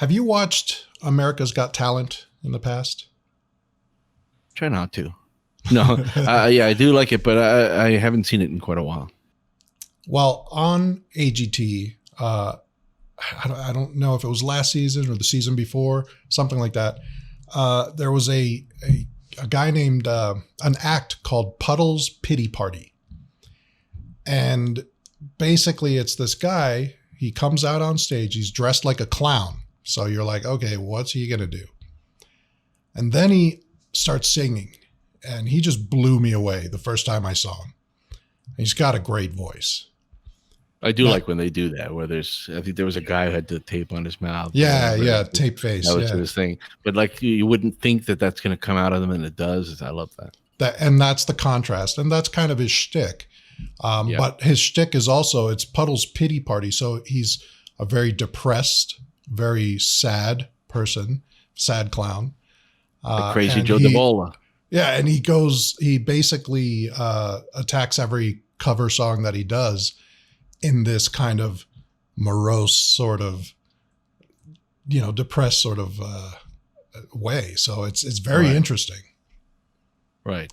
Have you watched America's Got Talent in the past? Try not to. No, yeah, I do like it, but I haven't seen it in quite a while. Well, on AGT, I don't know if it was last season or the season before, something like that. There was a guy named an act called Puddles Pity Party, and basically it's this guy. He comes out on stage. He's dressed like a clown, so you're like, okay, what's he gonna do? And then he starts singing, and he just blew me away the first time I saw him. He's got a great voice. I do like when they do that, where I think there was a guy who had the tape on his mouth. Yeah, tape face. That was his thing. But like you wouldn't think that that's going to come out of them, and it does. I love that. And that's the contrast, and that's kind of his shtick. But his shtick is also, it's Puddles Pity Party. So he's a very depressed, very sad person, sad clown. Crazy Joe DeBola. Yeah, and he basically attacks every cover song that he does in this kind of morose sort of, depressed sort of way. So it's very interesting. Right.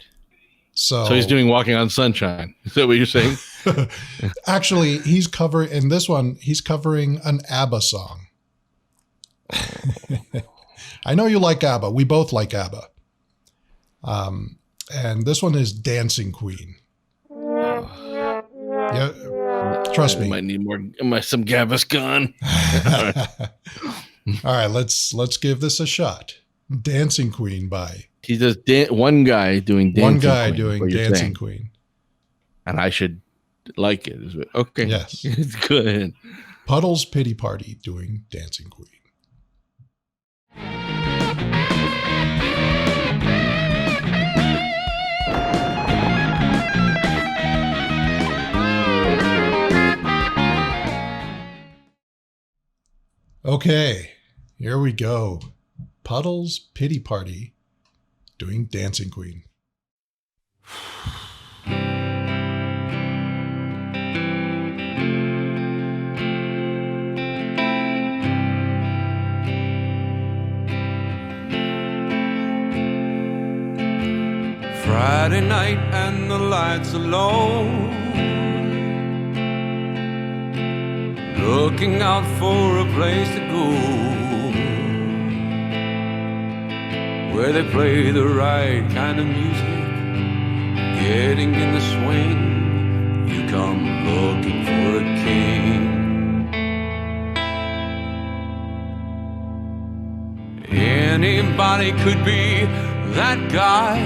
So he's doing Walking on Sunshine. Is that what you're saying? Actually, he's covering an ABBA song. I know you like ABBA. We both like ABBA. And this one is Dancing Queen. Yeah, trust me. Might need some Gaviscon. All right, let's give this a shot. Dancing Queen by. He does one guy doing Dancing Queen. And I should like it. Okay. Yes. It's good. Puddles Pity Party doing Dancing Queen. Okay, here we go. Puddles Pity Party doing Dancing Queen. Friday night and the lights are low, looking out for a place to go where they play the right kind of music, getting in the swing. You come looking for a king. Anybody could be that guy.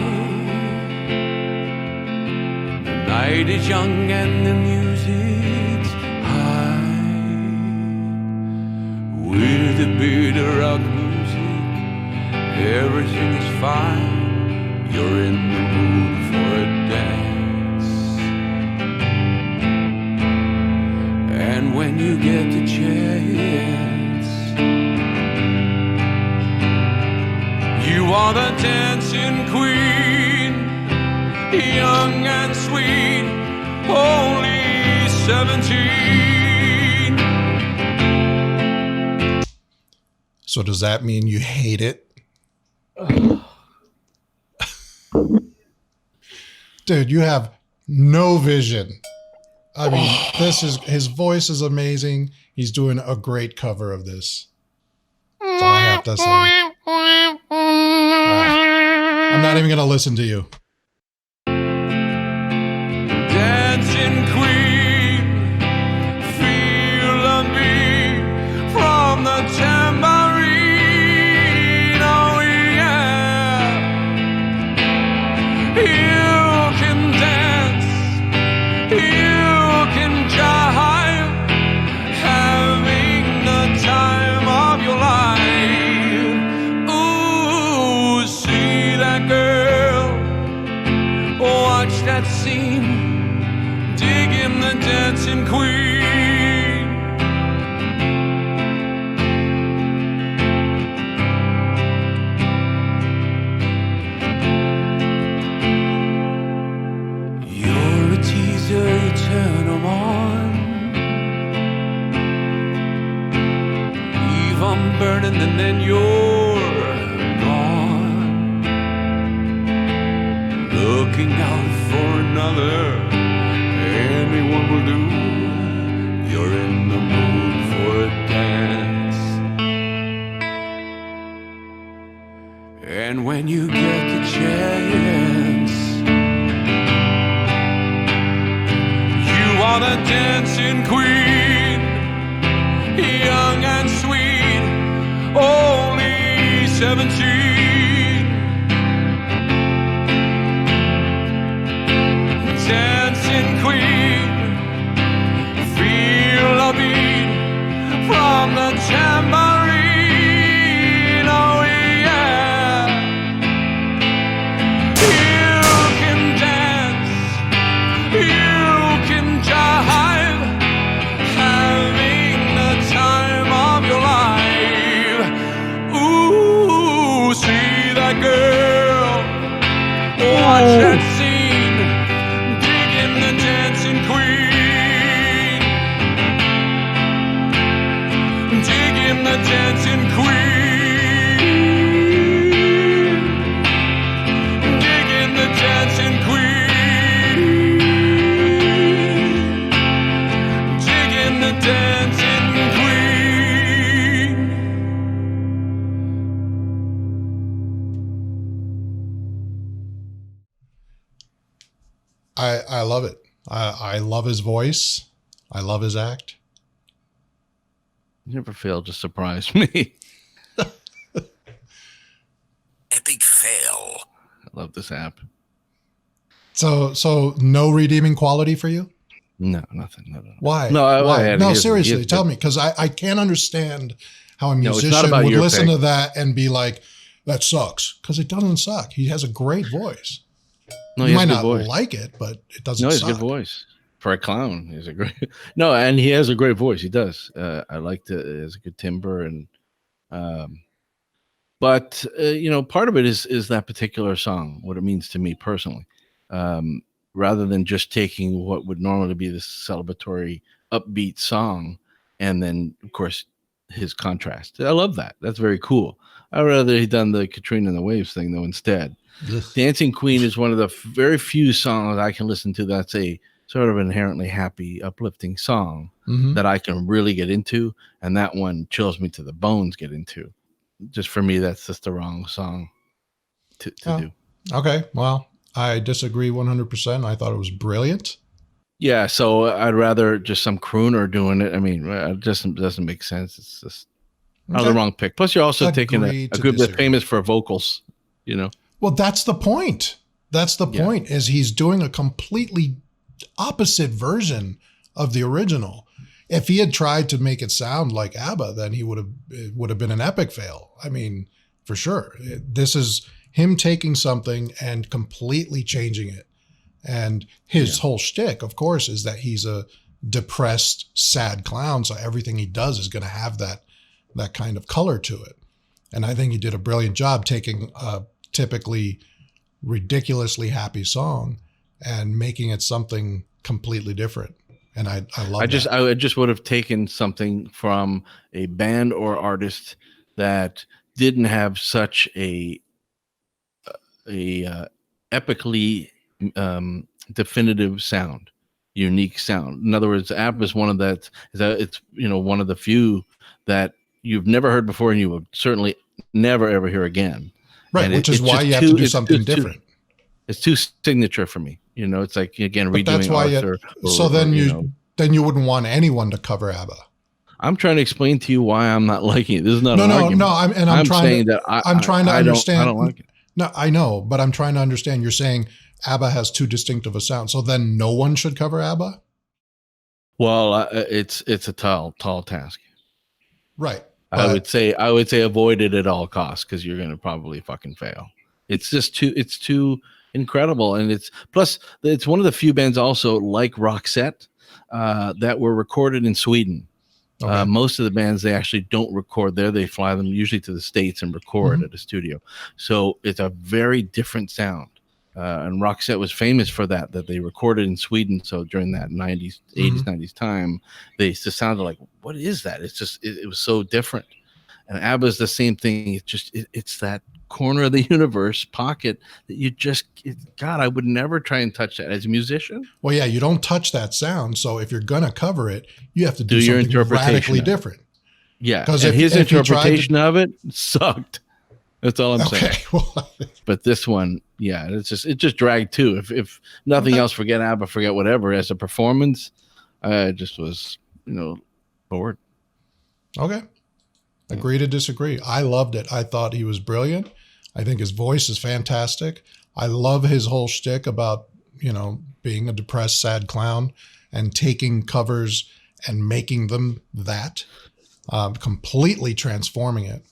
The night is young and the music's high. With a bit of rock music, everything is fine. You're in the mood for a dance. And when you get the chance, you are the dancing queen, young and sweet, only 17. So does that mean you hate it? Dude, you have no vision. I mean, his voice is amazing. He's doing a great cover of this. That's all I have to say. I'm not even going to listen to you. Dancing queen, feel the beat from the tambourine. Oh yeah, you can dance, you can jive, having the time of your life. Ooh, see that girl, watch that scene. come burning and then you're gone. Looking out for another, anyone will do. You're in the mood for a dance. And when you get the chance, you want a dancing queen, young and sweet, only 17. Dancing queen, feel a beat from the tambourine. Oh yeah, you can dance, you can jive, having the time of your life. Ooh, see that girl, watch that scene, digging the dancing queen, digging the dancing queen, digging the dancing queen, digging the dancing queen. I love it. I love his voice. I love his act. You never fail to surprise me. Epic fail. I love this app. So no redeeming quality for you? No, nothing. No. Why? No, Why? No, seriously, tell me, because I can't understand how a No, it's not musician about would your listen pick. to that and be like, that sucks. Because it doesn't suck. He has a great voice. No, You he might has a not good voice. like it, but it doesn't No, he's suck. a good voice for a clown. He's a great. No, and he has a great voice. He does. I liked it. It has a good timbre, and but part of it is that particular song, what it means to me personally, rather than just taking what would normally be this celebratory, upbeat song, and then of course his contrast. I love that. That's very cool. I'd rather he done the Katrina and the Waves thing though instead. Ugh. Dancing Queen is one of the very few songs I can listen to that's a sort of inherently happy, uplifting song Mhm. that I can really get into, and that one chills me to the bones get into. Just for me, that's just the wrong song to Oh. do. Okay, well, I disagree 100%. I thought it was brilliant. Yeah, so I'd rather just some crooner doing it. I mean, it just doesn't make sense. It's just Okay. the wrong pick. Plus, you're also taking Agree a to group that's disagree. famous for vocals, Well, that's the point. That's the Yeah. point, is he's doing a completely opposite version of the original. If he had tried to make it sound like ABBA, then it would have been an epic fail. I mean, for sure. This is him taking something and completely changing it. And his whole shtick, of course, is that he's a depressed, sad clown. So everything he does is going to have that kind of color to it. And I think he did a brilliant job taking a typically ridiculously happy song and making it something completely different. And I love I that. just would have taken something from a band or artist that didn't have such a epically definitive sound, unique sound. In other words, ABBA is one of that. It's one of the few that you've never heard before, and you will certainly never ever hear again. Right, And which is why you have to do something different. It's too signature for me. It's like, again, But that's redoing why Arthur. then you wouldn't want anyone to cover ABBA. I'm trying to explain to you why I'm not liking it. This is not an No. argument. I'm trying to understand. I don't like it. No, I know, but I'm trying to understand. You're saying ABBA has too distinctive a sound, so then no one should cover ABBA? Well, it's a tall task. Right. I would say avoid it at all costs, because you're going to probably fucking fail. It's just too incredible, and it's one of the few bands also like Roxette that were recorded in Sweden. Okay. Most of the bands, they actually don't record there. They fly them usually to the States and record at a studio. So it's a very different sound. And Roxette was famous for that they recorded in Sweden. So during that 90s, 80s, 90s time, they just sounded like, what is that? It's just, it was so different. And ABBA's the same thing. It's that corner of the universe pocket that God, I would never try and touch that as a musician. Well, yeah, you don't touch that sound. So if you're gonna cover it, you have to do your something interpretation radically of it. different. Yeah, Because and his if you tried interpretation of it sucked. That's all I'm saying. Okay, well, But this one, yeah, it just dragged too. If nothing else, forget ABBA, forget whatever. As a performance, I just was, bored. okay. Agree to disagree. I loved it. I thought he was brilliant. I think his voice is fantastic. I love his whole shtick about, being a depressed, sad clown and taking covers and making them that, completely transforming it,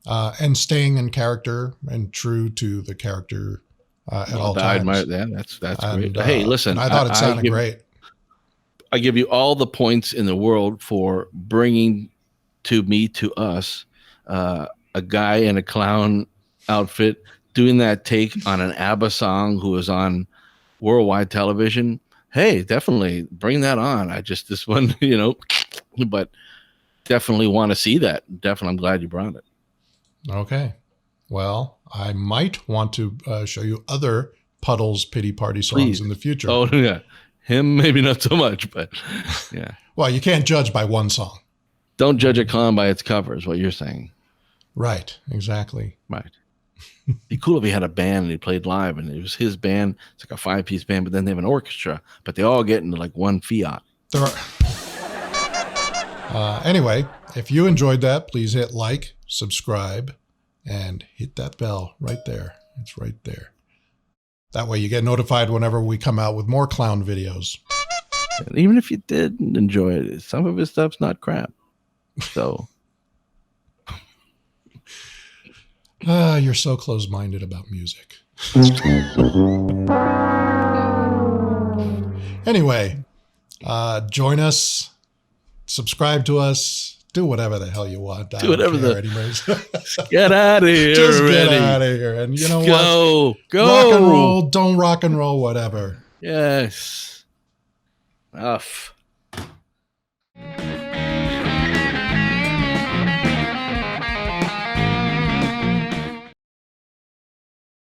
and staying in character and true to the character at all times. That's great. Hey, listen, I thought it sounded great. I give you all the points in the world for bringing to us a guy in a clown outfit doing that take on an ABBA song who was on worldwide television. Hey, definitely bring that on. This one, but definitely want to see that. Definitely, I'm glad you brought it. Okay. Well, I might want to show you other Puddles Pity Party songs in the future. Oh, yeah. Him, maybe not so much, but yeah. Well, you can't judge by one song. Don't judge a clown by its cover is what you're saying. Right. Exactly. Right. It'd be cool if he had a band and he played live and it was his band. It's like a 5-piece band, but then they have an orchestra, but they all get into like one fiat. There are. Anyway, if you enjoyed that, please hit like, subscribe, and hit that bell right there. It's right there. That way you get notified whenever we come out with more clown videos. And even if you didn't enjoy it, some of his stuff's not crap. So you're so close-minded about music. Anyway, join us, subscribe to us, do whatever the hell you want. Do whatever anyways. Get out of here. Just already. Get out of here. And you know what? Go. Rock and roll, don't rock and roll, whatever. Yes. Enough.